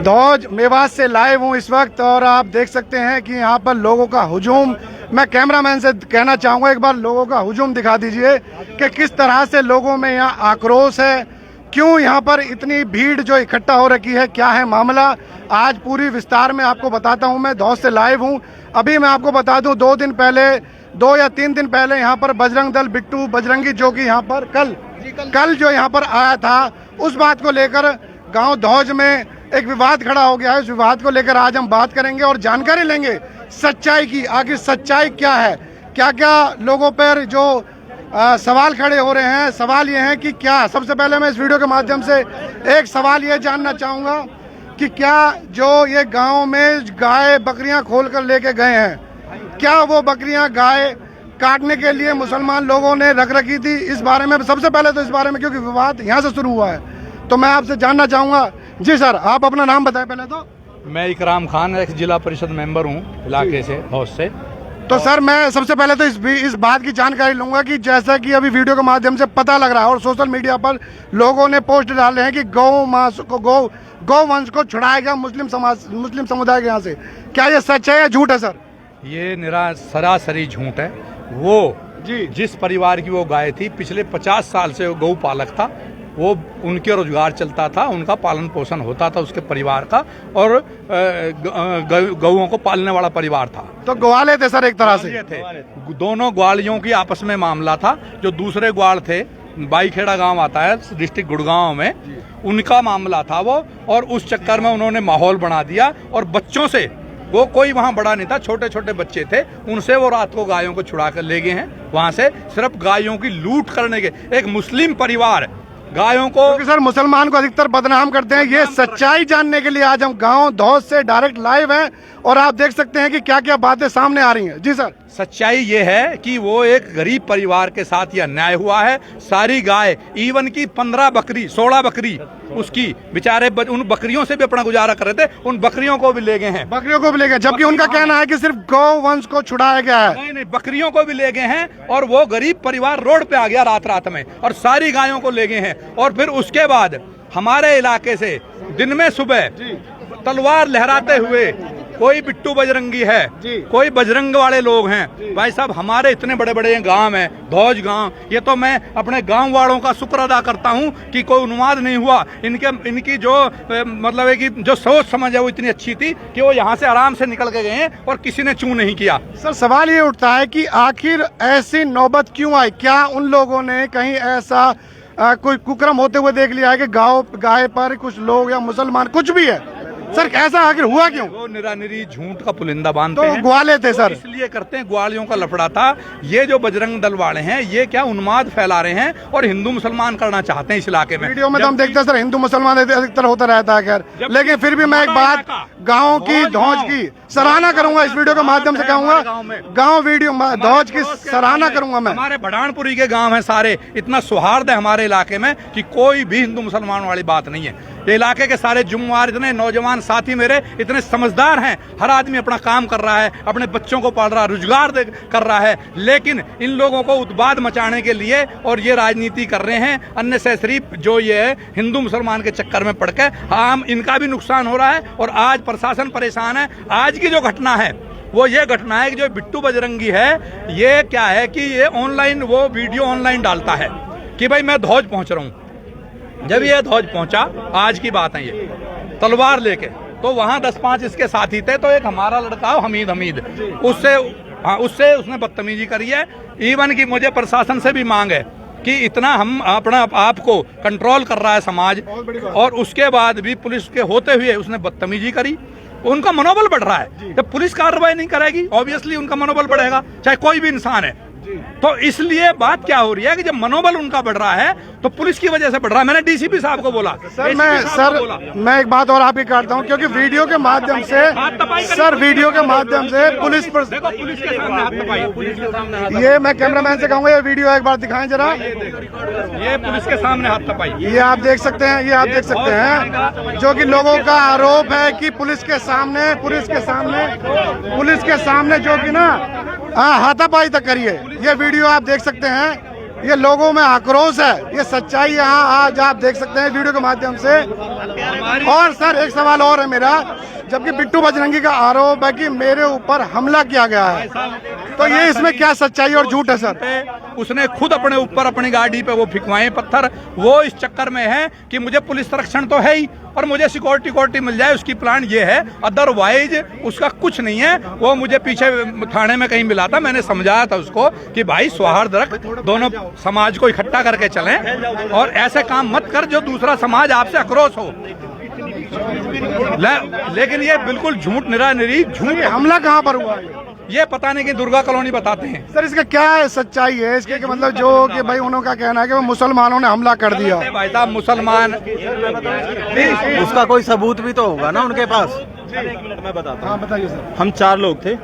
धौज मेवात से लाइव हूँ इस वक्त और आप देख सकते हैं कि यहाँ पर लोगों का हुजूम। मैं कैमरामैन से कहना चाहूँगा एक बार लोगों का हुजूम दिखा दीजिए कि किस तरह से लोगों में यहाँ आक्रोश है, क्यों यहाँ पर इतनी भीड़ जो इकट्ठा हो रखी है, क्या है मामला, आज पूरी विस्तार में आपको बताता हूँ। मैं धौज से लाइव हूँ। अभी मैं आपको बता दूँ 2 या 3 दिन पहले यहाँ पर बजरंग दल बिट्टू बजरंगी जो कि यहाँ पर कल जो यहाँ पर आया था, उस बात को लेकर गांव धौज में एक विवाद खड़ा हो गया है। इस विवाद को लेकर आज हम बात करेंगे और जानकारी लेंगे सच्चाई की। आखिर सच्चाई क्या है, क्या क्या लोगों पर जो सवाल खड़े हो रहे हैं। सवाल ये है कि क्या, सबसे पहले मैं इस वीडियो के माध्यम से एक सवाल ये जानना चाहूँगा कि क्या जो ये गांव में गाय बकरियां खोल कर लेके गए हैं, क्या वो बकरियां गाय काटने के लिए मुसलमान लोगों ने रख रखी थी? इस बारे में सबसे पहले तो इस बारे में, क्योंकि विवाद यहाँ से शुरू हुआ है, तो मैं आपसे जानना चाहूँगा। जी सर, आप अपना नाम बताएं पहले तो। मैं इकराम खान, एक्स जिला परिषद मेंबर हूँ इलाके से, धौज से। तो सर मैं सबसे पहले तो इस बात की जानकारी लूंगा कि जैसा कि अभी वीडियो के माध्यम से पता लग रहा है और सोशल मीडिया पर लोगों ने पोस्ट डाले हैं कि गौवंश को छुड़ाया गया मुस्लिम समुदाय के यहाँ से, क्या ये सच है या झूठ है सर? ये सरासरी झूठ है। वो जिस परिवार की वो गाय थी, पिछले 50 साल से वो गौ पालक था, वो उनके रोजगार चलता था, उनका पालन पोषण होता था उसके परिवार का, और गौओं को पालने वाला परिवार था। तो ग्वाले थे सर, एक तरह से थे। दोनों ग्वालियों की आपस में मामला था। जो दूसरे ग्वाल थे, बाईखेड़ा गांव आता है डिस्ट्रिक्ट गुड़गांव में, उनका मामला था वो, और उस चक्कर में उन्होंने माहौल बना दिया और बच्चों से, वो कोई वहाँ बड़ा नहीं था, छोटे छोटे बच्चे थे, उनसे वो रात को गायों को छुड़ा कर ले गए हैं वहाँ से, सिर्फ गायों की लूट करने के। एक मुस्लिम परिवार गायों को, क्योंकि सर मुसलमान को अधिकतर बदनाम करते हैं। ये सच्चाई जानने के लिए आज हम गांव धौज से डायरेक्ट लाइव हैं और आप देख सकते हैं कि क्या क्या बातें सामने आ रही हैं। जी सर, सच्चाई ये है कि वो एक गरीब परिवार के साथ ये अन्याय हुआ है। सारी गाय, इवन की 15 बकरी 16 बकरी उसकी, बेचारे उन बकरियों से भी अपना गुजारा कर रहे थे, उन बकरियों को भी ले गए हैं। बकरियों को भी ले गए, जबकि उनका कहना है कि सिर्फ गौवंश को छुड़ाया गया है। नहीं, बकरियों को भी ले गए हैं, और वो गरीब परिवार रोड पे आ गया रात में, और सारी गायों को ले गए हैं। और फिर उसके बाद हमारे इलाके से दिन में सुबह तलवार लहराते हुए, कोई बिट्टू बजरंगी है, कोई बजरंग वाले लोग हैं। भाई साहब, हमारे इतने बड़े बड़े गांव हैं, धौज गांव, ये तो मैं अपने गांव वालों का शुक्र अदा करता हूं कि कोई उन्माद नहीं हुआ। इनकी जो मतलब है कि जो सोच समझ है वो इतनी अच्छी थी कि वो यहाँ से आराम से निकल के गए हैं और किसी ने चू नहीं किया। सर सवाल ये उठता है कि आखिर ऐसी नौबत क्यों आई? क्या उन लोगों ने कहीं ऐसा कोई कुकर्म होते हुए देख लिया है कि गाय पर कुछ लोग या मुसलमान, कुछ भी है सर, ऐसा आखिर हुआ क्यों? वो निरानिरी झूठ का पुलिंदा बांधते हैं। ग्वाले थे सर, इसलिए करते हैं, ग्वालियों का लफड़ा था। ये जो बजरंग दल वाले हैं, ये क्या उन्माद फैला रहे हैं और हिंदू मुसलमान करना चाहते हैं इस इलाके में। वीडियो में तो हम देखते हैं सर, हिंदू मुसलमान अधिकतर होता रहता है। खैर, लेकिन फिर भी मैं एक बात गाँव की, धौज की सराहना करूंगा, इस वीडियो के माध्यम से कहूंगा, गाँव वीडियो धौज की सराहना करूंगा मैं। हमारे बढ़ानपुरी के गाँव है सारे, इतना सौहार्द है हमारे इलाके में कि कोई भी हिंदू मुसलमान वाली बात नहीं है। ये इलाके के सारे जुम्मेवार, इतने नौजवान साथी मेरे इतने समझदार हैं। हर आदमी अपना काम कर रहा है, अपने बच्चों को पाल रहा है, रोजगार कर रहा है, लेकिन इन लोगों को उत्पाद मचाने के लिए और ये राजनीति कर रहे हैं अननेसेसरी, जो ये है हिंदू मुसलमान के चक्कर में पड़ के आम इनका भी नुकसान हो रहा है और आज प्रशासन परेशान है। आज की जो घटना है वो ये घटना है कि जो बिट्टू बजरंगी है, ये क्या है कि ये ऑनलाइन वो वीडियो ऑनलाइन डालता है कि भाई मैं धौज पहुंच रहा हूँ। जब ये धौज पहुंचा, आज की बात है, ये तलवार लेके, तो वहां 10-5 इसके साथी थे। तो एक हमारा लड़का हमीद उससे उसने बदतमीजी करी है। इवन की मुझे प्रशासन से भी मांग है कि इतना हम अपना आप को कंट्रोल कर रहा है समाज, और उसके बाद भी पुलिस के होते हुए उसने बदतमीजी करी। उनका मनोबल बढ़ रहा है। जब पुलिस कार्रवाई नहीं करेगी, ऑब्वियसली उनका मनोबल बढ़ेगा, चाहे कोई भी इंसान है। तो इसलिए बात क्या हो रही है कि जब मनोबल उनका बढ़ रहा है तो पुलिस की वजह से बढ़ रहा है। मैंने डीसीपी साहब को बोला। मैं एक बात और आपकी काटता हूं, क्योंकि वीडियो के माध्यम से पुलिस पर, देखो पुलिस के सामने हाथ तपाई। ये मैं कैमरामैन से कहूंगा, ये वीडियो एक बार दिखाएं जरा। ये पुलिस के सामने हाथ तपाई, ये आप देख सकते हैं, जो कि लोगों का आरोप है कि पुलिस के सामने जो कि ना हाथापाई तक करिए। ये वीडियो आप देख सकते हैं ये लोगों में आक्रोश है, ये सच्चाई यहाँ आज आप देख सकते हैं वीडियो के माध्यम से। और सर एक सवाल और है मेरा, जबकि बिट्टू बजरंगी का आरोप है कि मेरे ऊपर हमला किया गया है, तो ये इसमें क्या सच्चाई और झूठ है सर? उसने खुद अपने ऊपर अपनी गाड़ी पे वो फिकवाए पत्थर, वो इस चक्कर में है कि मुझे पुलिस संरक्षण तो है ही और मुझे सिक्योरिटी मिल जाए, उसकी प्लान ये है। अदरवाइज उसका कुछ नहीं है। वो मुझे पीछे थाने में कहीं मिला था, मैंने समझाया था उसको कि भाई सौहार्द रख, दोनों समाज को इकट्ठा करके चलें और ऐसे काम मत कर जो दूसरा समाज आपसे आक्रोश हो। लेकिन ये बिल्कुल झूठ, निरानिरी झूठ। हमला कहाँ पर हुआ है? ये पता नहीं कि दुर्गा कॉलोनी बताते हैं सर। इसका क्या सच्चाई है इसके कि मतलब जो कि भाई उनका कहना है कि वो मुसलमानों ने हमला कर दिया। भाई साहब मुसलमान, उसका कोई सबूत भी तो होगा ना उनके पास। एक मिनट में बताता हूँ। हाँ बताइए सर। हम 4 लोग थे,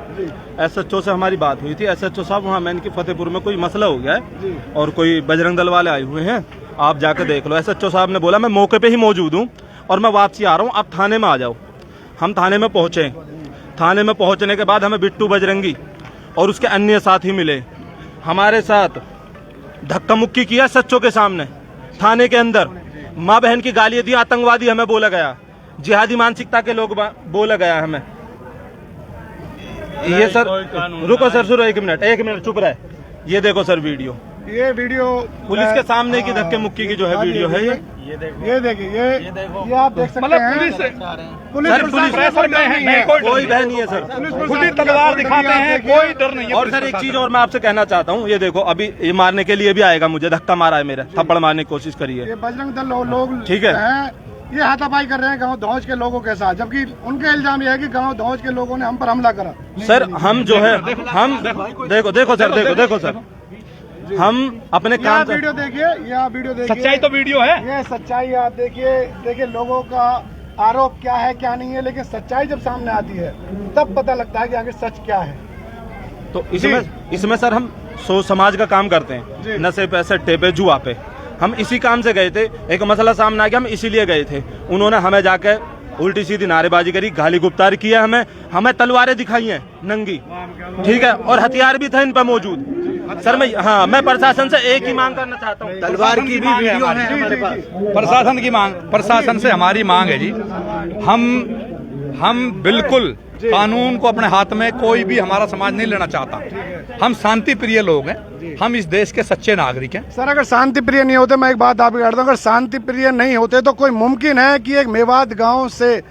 SHO से हमारी बात हुई थी। SHO साहब वहाँ मैन की फतेहपुर में कोई मसला हो गया है और कोई बजरंग दल वाले आए हुए हैं, आप जाकर देख लो। SHO साहब ने बोला मैं मौके पे ही मौजूद हूँ और मैं वापसी आ रहा हूँ, आप थाने में आ जाओ। हम थाने में पहुँचे। थाने में पहुंचने के बाद हमें बिट्टू बजरंगी और उसके अन्य साथी मिले, हमारे साथ धक्का मुक्की किया SHO के सामने थाने के अंदर। माँ बहन की गालियां दी, आतंकवादी हमें बोला गया, जिहादी मानसिकता के लोग बोला गया हमें। ये सर रुको सर, सुनो एक मिनट चुप रहे। ये देखो सर वीडियो, ये वीडियो पुलिस के सामने की धक्के मुक्की की जो है वीडियो है ये देखिए, ये आप देख सकते हैं। पुलिस कोई भय नहीं है सर, खुद ही तलवार दिखाते हैं, कोई डर नहीं है। और सर एक चीज और मैं आपसे कहना चाहता हूँ, ये देखो अभी ये मारने के लिए भी आएगा, मुझे धक्का मारा है, मेरे थप्पड़ मारने की कोशिश करी है। ये बजरंग दल लोग ठीक है, ये हाथापाई कर रहे हैं गांव धौज के लोगों के साथ, जबकि उनका इल्जाम यह है कि गांव धौज के लोगों ने हम पर हमला करा। सर हम जो है हम देखो सर हम अपने काम से वीडियो देखिए, ये आप वीडियो देखिए, सच्चाई तो वीडियो है, ये सच्चाई आप देखिए लोगों का आरोप क्या है क्या नहीं है, लेकिन सच्चाई जब सामने आती है तब पता लगता है कि आगे सच क्या है। तो इसमें सर हम समाज का काम करते हैं, नशे पे, सट्टे पे, जुआ पे। हम इसी काम से गए थे, एक मसला सामने आ गया, हम इसीलिए गए थे। उन्होंने हमें जाके उल्टी सीधी नारेबाजी करी, गाली गुप्तारी किया, हमें तलवारें दिखाई हैं नंगी, ठीक है, और हथियार भी थे इन पर मौजूद। सर मैं प्रशासन से एक ही मांग करना चाहता हूँ, तलवार की भी वीडियो है हमारे पास। प्रशासन से हमारी मांग है जी, हम बिल्कुल कानून को अपने हाथ में कोई भी हमारा समाज नहीं लेना चाहता। हम शांति प्रिय लोग हैं, हम इस देश के सच्चे नागरिक हैं। सर अगर शांति प्रिय नहीं होते, मैं एक बात आपको कहता हूँ, अगर शांति प्रिय नहीं होते तो कोई मुमकिन है कि एक मेवात गांव से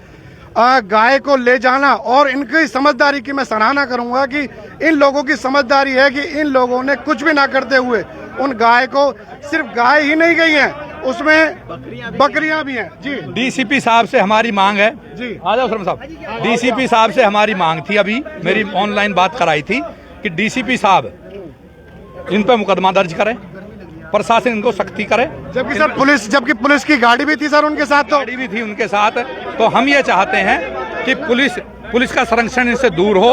गाय को ले जाना, और इनकी समझदारी की मैं सराहना करूंगा कि इन लोगों की समझदारी है कि इन लोगों ने कुछ भी ना करते हुए उन गाय को, सिर्फ गाय ही नहीं गई हैं, उसमें बकरियां भी हैं जी। डीसीपी साहब से हमारी मांग है जी, आ जाओ शर्मा साहब। डीसीपी साहब से हमारी मांग थी, अभी मेरी ऑनलाइन बात कराई थी कि डीसीपी साहब इन पर मुकदमा दर्ज करें, प्रशासन इनको सख्ती करे। जबकि पुलिस की गाड़ी भी थी सर उनके साथ, तो गाड़ी भी थी उनके साथ। तो हम ये चाहते हैं कि पुलिस का संरक्षण इनसे दूर हो,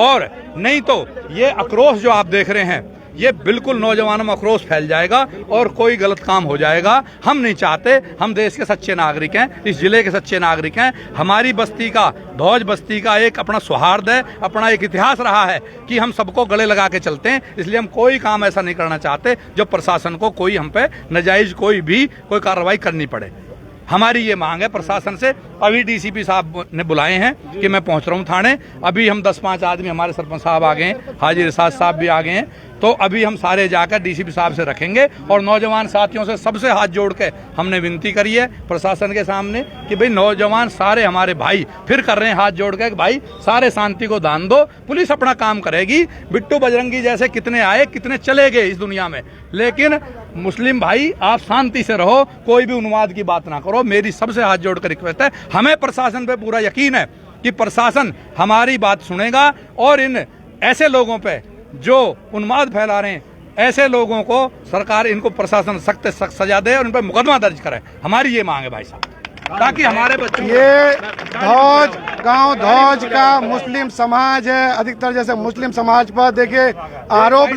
और नहीं तो ये आक्रोश जो आप देख रहे हैं ये बिल्कुल नौजवानों में आक्रोश फैल जाएगा और कोई गलत काम हो जाएगा। हम नहीं चाहते, हम देश के सच्चे नागरिक हैं, इस जिले के सच्चे नागरिक हैं। हमारी बस्ती का, धौज बस्ती का एक अपना सौहार्द है, अपना एक इतिहास रहा है कि हम सबको गले लगा के चलते हैं। इसलिए हम कोई काम ऐसा नहीं करना चाहते जो प्रशासन को कोई हम पे नाजायज कोई कार्रवाई करनी पड़े। हमारी ये मांग है प्रशासन से। अभी डीसीपी साहब ने बुलाए हैं कि मैं पहुंच रहा हूं थाने। अभी हम 10-5 आदमी, हमारे सरपंच साहब आ गए हैं, हाजी रिसाज साहब भी आ गए हैं, तो अभी हम सारे जाकर डीसीपी साहब से रखेंगे। और नौजवान साथियों से सबसे हाथ जोड़ के हमने विनती करी है प्रशासन के सामने कि भाई नौजवान सारे हमारे भाई फिर कर रहे हैं हाथ जोड़ के, भाई सारे शांति को दान दो, पुलिस अपना काम करेगी। बिट्टू बजरंगी जैसे कितने आए कितने चले गए इस दुनिया में, लेकिन मुस्लिम भाई आप शांति से रहो, कोई भी उन्माद की बात ना करो। मेरी सबसे हाथ जोड़कर रिक्वेस्ट है, हमें प्रशासन पे पूरा यकीन है कि प्रशासन हमारी बात सुनेगा और इन ऐसे लोगों पे जो उन्माद फैला रहे हैं, ऐसे लोगों को सरकार, इनको प्रशासन सख्त सजा दे और इन पर मुकदमा दर्ज करे। हमारी ये मांग है भाई साहब, ताकि हमारे बच्चे। ये गांव धौज का मुस्लिम समाज है, अधिकतर जैसे मुस्लिम समाज पर देखिए आरोप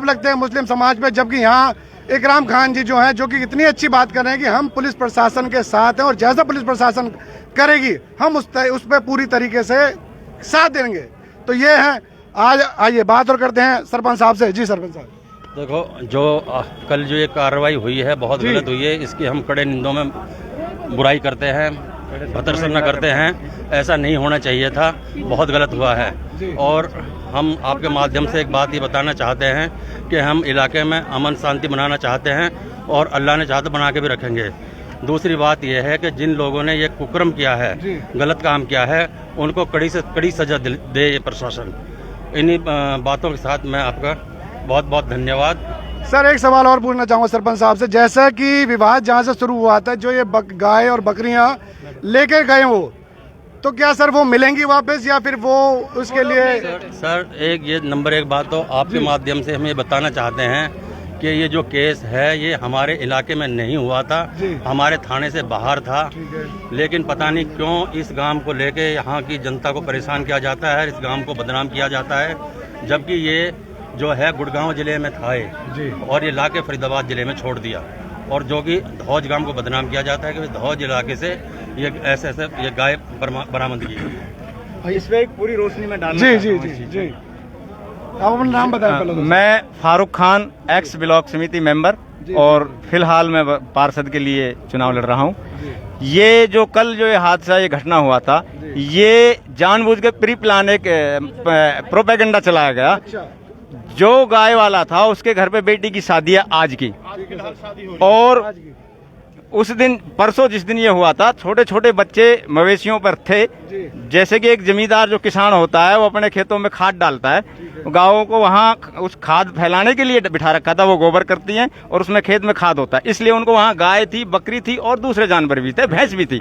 लगते हैं, मुस्लिम समाज पे, जबकि यहाँ इकराम खान जी जो हैं, जो कि इतनी अच्छी बात कर रहे हैं कि हम पुलिस प्रशासन के साथ हैं और जैसा पुलिस प्रशासन करेगी हम उस पर पूरी तरीके से साथ देंगे। तो ये है। आज आइए बात और करते हैं सरपंच साहब से। जी सरपंच साहब। देखो जो कल जो ये कार्रवाई हुई है बहुत गलत हुई है, इसकी हम कड़े निंदों में बुराई करते हैं, भर्त्सना करते हैं। ऐसा नहीं होना चाहिए था, बहुत गलत हुआ है। और हम आपके माध्यम से एक बात ये बताना चाहते हैं कि हम इलाके में अमन शांति बनाना चाहते हैं और अल्लाह ने चाहा तो बना के भी रखेंगे। दूसरी बात यह है कि जिन लोगों ने ये कुकर्म किया है, गलत काम किया है, उनको कड़ी से कड़ी सजा दे ये प्रशासन। इन्हीं बातों के साथ मैं आपका बहुत बहुत धन्यवाद। सर एक सवाल और पूछना चाहूँगा सरपंच साहब से, जैसा कि विवाद जहाँ से शुरू हुआ था, जो ये गाय और बकरियाँ लेके गए वो, तो क्या सर वो मिलेंगी वापस या फिर वो उसके लिए? सर एक ये नंबर एक बात तो आपके माध्यम से हम ये बताना चाहते हैं कि ये जो केस है ये हमारे इलाके में नहीं हुआ था, हमारे थाने से बाहर था। लेकिन पता नहीं क्यों इस गांव को लेके यहाँ की जनता को परेशान किया जाता है, इस गांव को बदनाम किया जाता है, जबकि ये जो है गुड़गांव जिले में था ये, और ये लाके फरीदाबाद जिले में छोड़ दिया। और जो कि धौज गांव को बदनाम किया जाता है कि धौज इलाके से ये ऐसे ये गाय बरामद की गई। इस पे एक पूरी रोशनी में डालना। जी जी जी जी, आप अपना नाम बताएं पहले तो। मैं फारूक खान, एक्स ब्लॉक समिति मेंबर, और फिलहाल मैं पार्षद के लिए चुनाव लड़ रहा हूँ। ये जो कल जो ये हादसा, ये घटना हुआ था, ये जानबूझ के प्री प्लान एक प्रोपेगेंडा चलाया गया। जो गाय वाला था उसके घर पे बेटी की शादी है आज की, और उस दिन परसों जिस दिन ये हुआ था, छोटे छोटे बच्चे मवेशियों पर थे। जैसे कि एक जमींदार जो किसान होता है वो अपने खेतों में खाद डालता है, गायों को वहाँ उस खाद फैलाने के लिए बिठा रखा था, वो गोबर करती हैं और उसमें खेत में खाद होता है, इसलिए उनको वहाँ गाय थी, बकरी थी और दूसरे जानवर भी थे, भैंस भी थी।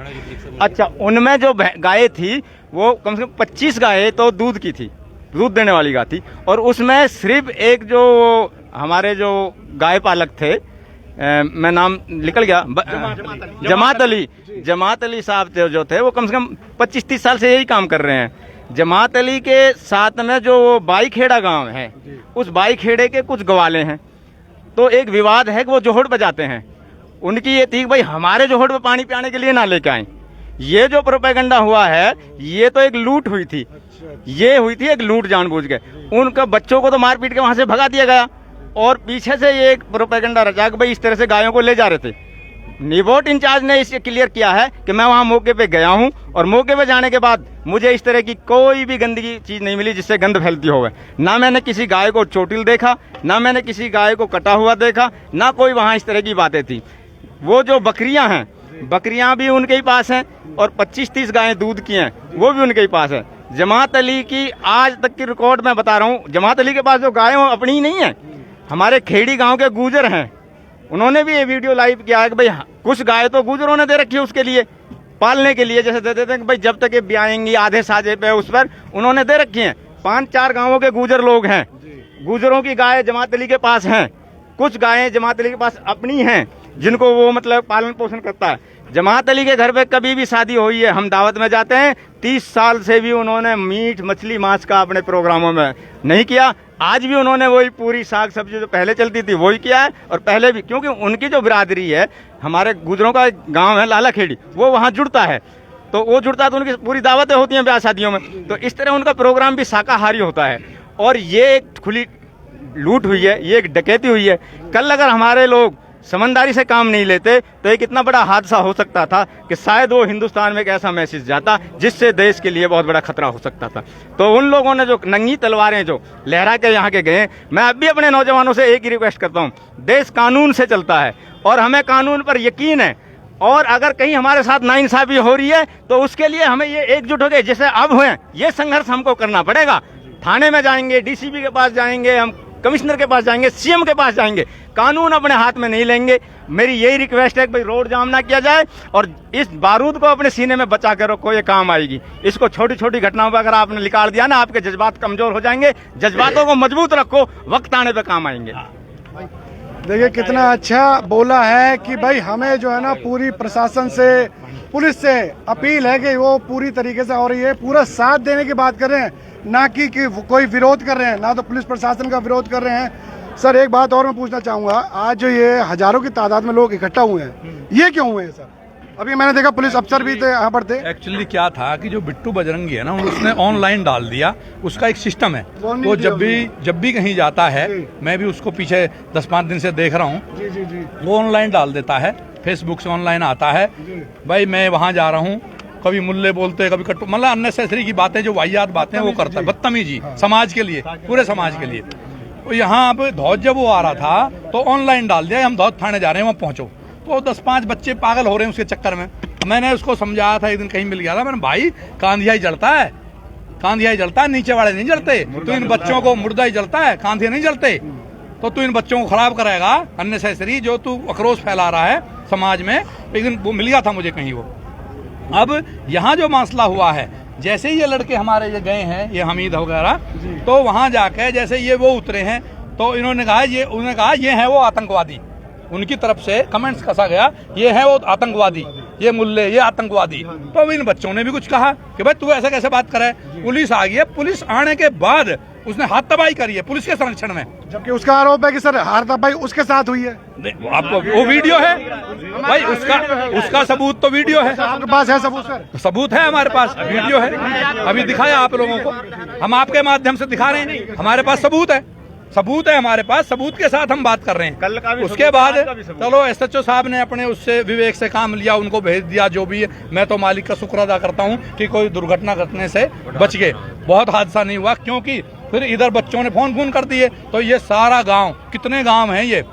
अच्छा, उनमें जो गाय थी वो कम से कम 25 गायें तो दूध की थी, दूध देने वाली गाय थी, और उसमें सिर्फ एक जो हमारे जो गाय पालक थे, मैं नाम निकल गया, जमात अली साहब जो थे, वो कम से कम 25-30 साल से यही काम कर रहे हैं। जमात अली के साथ में जो बाईखेड़ा गांव है, उस बाईखेड़े के कुछ गवाले हैं, तो एक विवाद है कि वो जोहड़ बजाते हैं। उनकी ये थी कि भाई हमारे जोहड़ पे पानी पियाने के लिए ना लेके आए। ये जो प्रोपेगेंडा हुआ है, ये तो एक लूट हुई थी, ये हुई थी एक लूट जानबूझ के। उनका बच्चों को तो मार पीट के वहां से भगा दिया गया, और पीछे से ये एक प्रोपेगेंडा रचा कि भाई इस तरह से गायों को ले जा रहे थे। निबोट इंचार्ज ने इसे क्लियर किया है कि मैं वहां मौके पे गया हूं, और मौके पे जाने के बाद मुझे इस तरह की कोई भी गंदगी चीज नहीं मिली जिससे गंद फैलती हो। ना मैंने किसी गाय को चोटिल देखा, ना मैंने किसी गाय को कटा हुआ देखा, ना कोई वहां इस तरह की बातें थी। वो जो बकरियां हैं, बकरियां भी उनके ही पास हैं, और 25-30 गायें दूध की हैं, वो भी उनके ही पास है। जमात अली की आज तक की रिकॉर्ड मैं बता रहा हूँ, जमात अली के पास जो गायें वो अपनी ही नहीं है, हमारे खेड़ी गांव के गुजर हैं, उन्होंने भी ये वीडियो लाइव किया है कि भाई कुछ गाय तो गुजरों ने दे रखी है उसके लिए, पालने के लिए, जैसे दे देते हैं कि भाई जब तक ये ब्याएंगी आधे साजे पे, उस पर उन्होंने दे रखी हैं। 5-4 गांवों के गुजर लोग हैं, गुजरों की गाय जमात अली के पास हैं, कुछ गायें जमात अली के पास अपनी हैं जिनको वो मतलब पालन पोषण करता है। जमात अली के घर पे कभी भी शादी हुई है, हम दावत में जाते हैं, 30 साल से भी उन्होंने मीट मछली मांस का अपने प्रोग्रामों में नहीं किया। आज भी उन्होंने वही पूरी साग सब्जी जो पहले चलती थी वही किया है, और पहले भी, क्योंकि उनकी जो बिरादरी है, हमारे गुजरों का गांव है लाला खेड़ी, वो वहाँ जुड़ता है, तो वो जुड़ता है तो उनकी पूरी दावतें होती हैं ब्याह शादियों में। तो इस तरह उनका प्रोग्राम भी शाकाहारी होता है, और ये एक खुली लूट हुई है, ये एक डकैती हुई है। कल अगर हमारे लोग समझदारी से काम नहीं लेते तो एक इतना बड़ा हादसा हो सकता था कि शायद वो हिंदुस्तान में एक ऐसा मैसेज जाता जिससे देश के लिए बहुत बड़ा खतरा हो सकता था। तो उन लोगों ने जो नंगी तलवारें जो लहरा के यहाँ के गए, मैं अब भी अपने नौजवानों से एक ही रिक्वेस्ट करता हूँ, देश कानून से चलता है और हमें कानून पर यकीन है, और अगर कहीं हमारे साथ नाइंसाफी हो रही है तो उसके लिए हमें ये एकजुट हो गए, जैसे अब हुए, ये संघर्ष हमको करना पड़ेगा। थाने में जाएंगे, डीसीपी के पास जाएंगे, हम कमिश्नर के पास जाएंगे, सीएम के पास जाएंगे, कानून अपने हाथ में नहीं लेंगे। मेरी यही रिक्वेस्ट है कि भाई रोड जाम ना किया जाए, और इस बारूद को अपने सीने में बचा के रखो, ये काम आएगी। इसको छोटी छोटी घटनाओं पर अगर आपने निकाल दिया ना, आपके जज्बात कमजोर हो जाएंगे। जज्बातों को मजबूत रखो, वक्त आने पे काम आएंगे। देखिए कितना अच्छा बोला है कि भाई हमें जो है ना पूरी प्रशासन से, पुलिस से अपील है कि वो पूरी तरीके से, और ये पूरा साथ देने की बात कर रहे हैं, ना कि कोई विरोध कर रहे हैं, ना तो पुलिस प्रशासन का विरोध कर रहे हैं। सर एक बात और मैं पूछना चाहूंगा, आज जो ये हजारों की तादाद में लोग इकट्ठा हुए हैं, ये क्यों हुए हैं सर? अभी मैंने देखा पुलिस अफसर भी थे यहाँ पर थे। एक्चुअली क्या था कि जो बिट्टू बजरंगी है ना, उसने ऑनलाइन डाल दिया, उसका एक सिस्टम है। वो जब भी कहीं जाता है, मैं भी उसको पीछे 10-5 दिन से देख रहा हूँ, वो ऑनलाइन डाल देता है, फेसबुक से ऑनलाइन आता है, भाई मैं वहाँ जा रहा हूँ, कभी मुल्ले बोलते, कभी कट्टू, मतलब अननेसेसरी की बातें, जो वाहियात बातें वो करता है, बदतमीजी समाज के लिए, पूरे समाज के लिए। तो यहाँ पे धौज जब वो आ रहा था तो ऑनलाइन डाल दिया, हम धौज थाने जा रहे हैं, वहाँ पहुंचो। तो 10-5 बच्चे पागल हो रहे हैं उसके चक्कर में। मैंने उसको समझाया था, एक दिन कहीं मिल गया था, मैंने भाई कांधिया ही जलता है, कांधिया ही जलता है, नीचे वाले नहीं जलते। तो इन बच्चों को मुर्दा ही जलता है, कांधिया नहीं जलते। तो तू इन बच्चों को खराब कराएगा अननेसेसरी, जो तू आक्रोश फैला रहा है समाज में। एक दिन वो मिल गया था मुझे कहीं वो। अब यहाँ जो मसला हुआ है, जैसे ही ये लड़के हमारे ये गए हैं, ये हमीद वगैरह, तो वहाँ जाकर जैसे ये वो उतरे हैं, तो उन्होंने कहा ये है वो आतंकवादी। उनकी तरफ से कमेंट्स कसा गया, ये है वो आतंकवादी, ये मुल्ले, ये आतंकवादी। तो इन बच्चों ने भी कुछ कहा कि भाई तू ऐसा कैसे बात करे। पुलिस आ गई है, पुलिस आने के बाद उसने हाथ तबाही करी है पुलिस के संरक्षण में, जबकि उसका आरोप है कि सर हाथापाई उसके साथ हुई है। आपको वो वीडियो है भाई, उसका सबूत तो वीडियो है, आपके पास है सबूत सर? सबूत है हमारे पास, वीडियो है, अभी दिखाया आप लोगों को, हम आपके माध्यम से दिखा रहे हैं, हमारे पास सबूत है, सबूत है हमारे पास, सबूत के साथ हम बात कर रहे हैं। उसके बाद चलो SHO साहब ने अपने उससे विवेक से काम लिया, उनको भेज दिया, जो भी है। मैं तो मालिक का शुक्र अदा करता हूं कि कोई दुर्घटना घटने से बच गए, बहुत हादसा नहीं हुआ। क्योंकि फिर इधर बच्चों ने फोन कर दिए, तो ये सारा गांव, कितने गांव हैं ये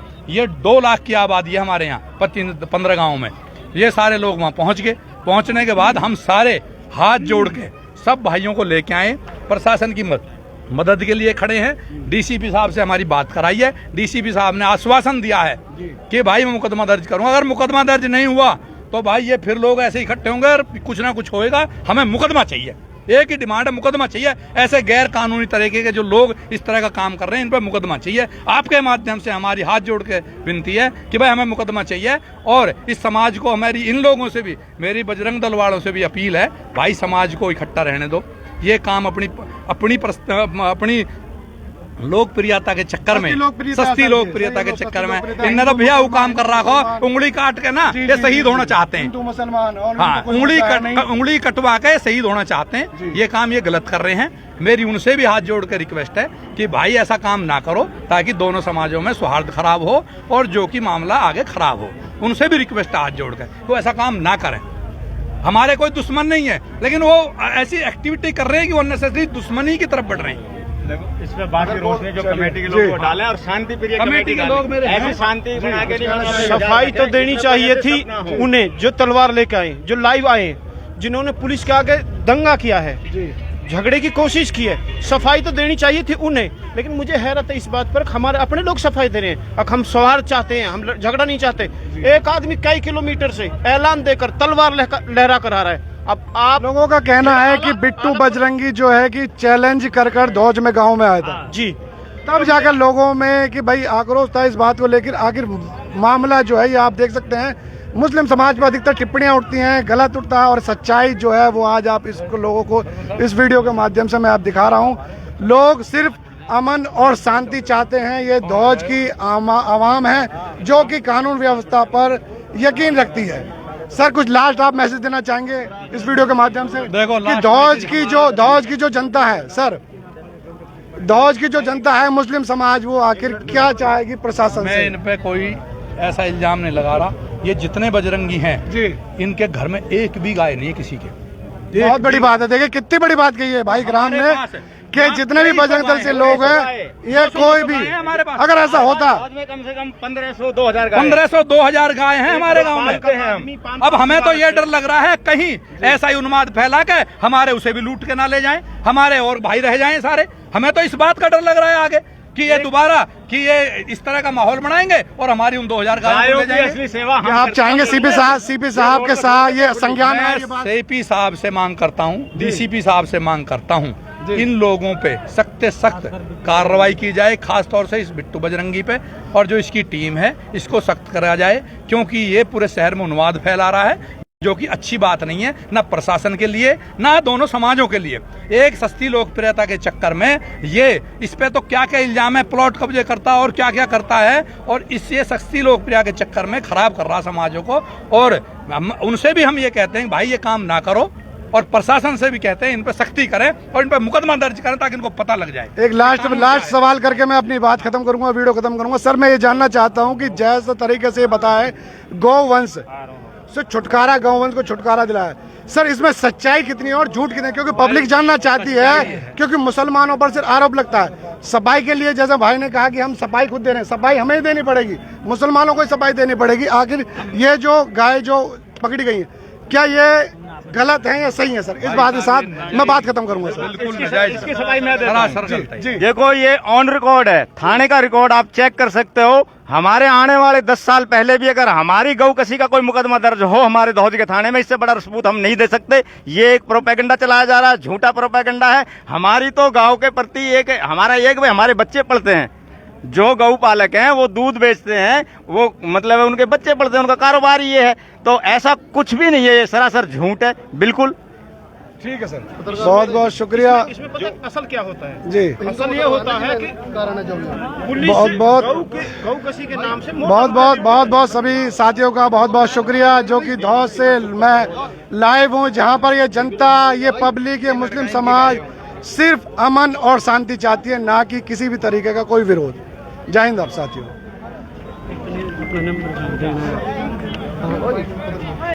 2 लाख की आबादी है हमारे यहाँ 15 गाँव में। ये सारे लोग वहाँ पहुँच गए। पहुँचने के बाद हम सारे हाथ जोड़ के सब भाइयों को लेके आए, प्रशासन की मदद के लिए खड़े हैं। DCP साहब से हमारी बात कराई है, DCP साहब ने आश्वासन दिया है कि भाई मैं मुकदमा दर्ज करूंगा। अगर मुकदमा दर्ज नहीं हुआ तो भाई ये फिर लोग ऐसे इकट्ठे होंगे और कुछ ना कुछ होएगा। हमें मुकदमा चाहिए, एक ही डिमांड है, मुकदमा चाहिए। ऐसे गैर कानूनी तरीके के जो लोग इस तरह का काम कर रहे हैं, इन पर मुकदमा चाहिए। आपके माध्यम से हमारी हाथ जोड़ के विनती है कि भाई हमें मुकदमा चाहिए। और इस समाज को, हमारी इन लोगों से भी, मेरी बजरंग दल वालों से भी अपील है, भाई समाज को इकट्ठा रहने दो। ये काम अपनी लोकप्रियता के चक्कर में, सस्ती लोकप्रियता के चक्कर में इनने तो भैया वो काम कर रखा हो, उंगली काट के ना ये शहीद होना चाहते हैं, हिंदू मुसलमान, हाँ, उंगली कटवा के शहीद होना चाहते हैं। ये काम ये गलत कर रहे हैं। मेरी उनसे भी हाथ जोड़ के रिक्वेस्ट है कि भाई ऐसा काम ना करो, ताकि दोनों समाजों में सौहार्द खराब हो और जो कि मामला आगे खराब हो। उनसे भी रिक्वेस्ट है हाथ जोड़ के, वो ऐसा काम ना करें। हमारे कोई दुश्मन नहीं है, लेकिन वो ऐसी एक्टिविटी कर रहे हैं कि वो अननेसेसरी दुश्मनी की तरफ बढ़ रहे हैं। इसमें बात की रोशनी जो कमेटी के लोग को डालें और शांति प्रिय कमेटी के लोग मेरे ऐसी शांति बना के नहीं। सफाई तो देनी चाहिए थी उन्हें, जो तलवार लेके आए, जो लाइव आए, जिन्होंने पुलिस के आगे दंगा किया है, झगड़े की कोशिश की है। सफाई तो देनी चाहिए थी उन्हें, लेकिन मुझे हैरत है इस बात पर, हमारे अपने लोग सफाई दे रहे हैं। अब हम सौहार्द चाहते हैं, हम झगड़ा नहीं चाहते। एक आदमी कई किलोमीटर से ऐलान देकर तलवार लहरा कर आ रहा है। अब आप लोगों का कहना है कि बिट्टू बजरंगी जो है कि चैलेंज कर धौज में गांव में आया था जी, तब जाकर लोगों में कि भाई आक्रोश था इस बात को लेकर। आखिर मामला जो है ये आप देख सकते हैं, मुस्लिम समाज पर अधिकतर टिप्पणियां उठती हैं, गलत उठता है, और सच्चाई जो है वो आज आप इसको लोगों को इस वीडियो के माध्यम से मैं आप दिखा रहा हूं। लोग सिर्फ अमन और शांति चाहते हैं। ये धौज की आवाम है जो कि कानून व्यवस्था पर यकीन रखती है। सर कुछ लास्ट आप मैसेज देना चाहेंगे इस वीडियो के माध्यम से? देखो कि धौज की जो जनता है सर, धौज की जो जनता है, मुस्लिम समाज, वो आखिर क्या चाहेगी प्रशासन से? मैं इन पे कोई ऐसा इल्जाम नहीं लगा रहा। ये जितने बजरंगी हैं जी, इनके घर में एक भी गाय नहीं है किसी के। बहुत बड़ी बात है। देखिए कितनी बड़ी बात कही है भाई ग्राम ने कि जितने भी बजरंग दल से लोग हैं, ये कोई भी अगर ऐसा होता, कम से कम 1500-2000 1500-2000 गाय हैं हमारे गांव में। अब हमें तो ये डर लग रहा है कहीं ऐसा ही उन्माद फैला के हमारे उसे भी लूट के ना ले जाएं, हमारे और भाई रह जाएं सारे। हमें तो इस बात का डर लग रहा है आगे कि ये दोबारा कि ये इस तरह का माहौल बनाएंगे और हमारी उन 2000 गायों को ले जाएंगे। सेवा आप चाहेंगे सीपी साहब के साथ ये संज्ञान में? CP साहब से मांग करता हूँ, DCP साहब से मांग करता हूँ, इन लोगों पे सख्त से सख्त कार्रवाई की जाए, खास तौर से इस बिट्टू बजरंगी पे, और जो इसकी टीम है इसको सख्त करा जाए, क्योंकि ये पूरे शहर में उन्माद फैला रहा है। जो कि अच्छी बात नहीं है, ना प्रशासन के लिए ना दोनों समाजों के लिए। एक सस्ती लोकप्रियता के चक्कर में ये इस पे तो क्या क्या इल्जाम है, प्लॉट कब्जे करता और क्या क्या करता है, और इससे सस्ती लोकप्रियता के चक्कर में खराब कर रहा समाजों को। और उनसे भी हम ये कहते हैं भाई ये काम ना करो, और प्रशासन से भी कहते हैं इन पर सख्ती करें और इन पर मुकदमा दर्ज करें ताकि इनको पता लग जाए। एक लास्ट सवाल करके मैं अपनी बात खत्म करूंगा, वीडियो खत्म करूंगा। सर मैं ये जानना चाहता हूं कि जैसे तरीके से बताया गौवंश से छुटकारा, गौवंश को छुटकारा दिलाया, सर इसमें सच्चाई कितनी है और झूठ कितनी है? क्योंकि पब्लिक जानना चाहती है, क्योंकि मुसलमानों पर सिर्फ आरोप लगता है। सफाई के लिए जैसे भाई ने कहा कि हम सफाई खुद दे रहे हैं, सफाई हमें ही देनी पड़ेगी, मुसलमानों को ही सफाई देनी पड़ेगी। आखिर ये जो गाय जो पकड़ी गई है, क्या ये गलत है या सही है? सर इस बात के साथ मैं बात खत्म करूंगा सर। इसकी सफाई मैं दे रहा हूं। जी देखो ये ऑन रिकॉर्ड है, थाने का रिकॉर्ड आप चेक कर सकते हो। हमारे आने वाले 10 साल पहले भी अगर हमारी गौ कसी का कोई मुकदमा दर्ज हो हमारे दहोद के थाने में, इससे बड़ा सबूत हम नहीं दे सकते। ये एक प्रोपेगेंडा चलाया जा रहा है, झूठा प्रोपेगेंडा है। हमारी तो गाँव के प्रति एक हमारा एक भाई हमारे बच्चे पढ़ते हैं, जो गौ पालक हैं वो दूध बेचते हैं, वो मतलब उनके बच्चे पढ़ते हैं, उनका कारोबार ये है। तो ऐसा कुछ भी नहीं है, ये सरासर झूठ है बिल्कुल। ठीक है सर, बहुत बहुत शुक्रिया। इसमें पता है असल क्या होता है? जी असल ये होता है कि पुलिस बहुत गौ कसी के नाम से बहुत बहुत सभी साथियों का बहुत बहुत शुक्रिया जो कि धौस से मैं लाइव हूँ, जहाँ पर ये जनता, ये पब्लिक, ये मुस्लिम समाज सिर्फ अमन और शांति चाहती है, ना कि किसी भी तरीके का कोई विरोध। जय हिंद आप साथियों।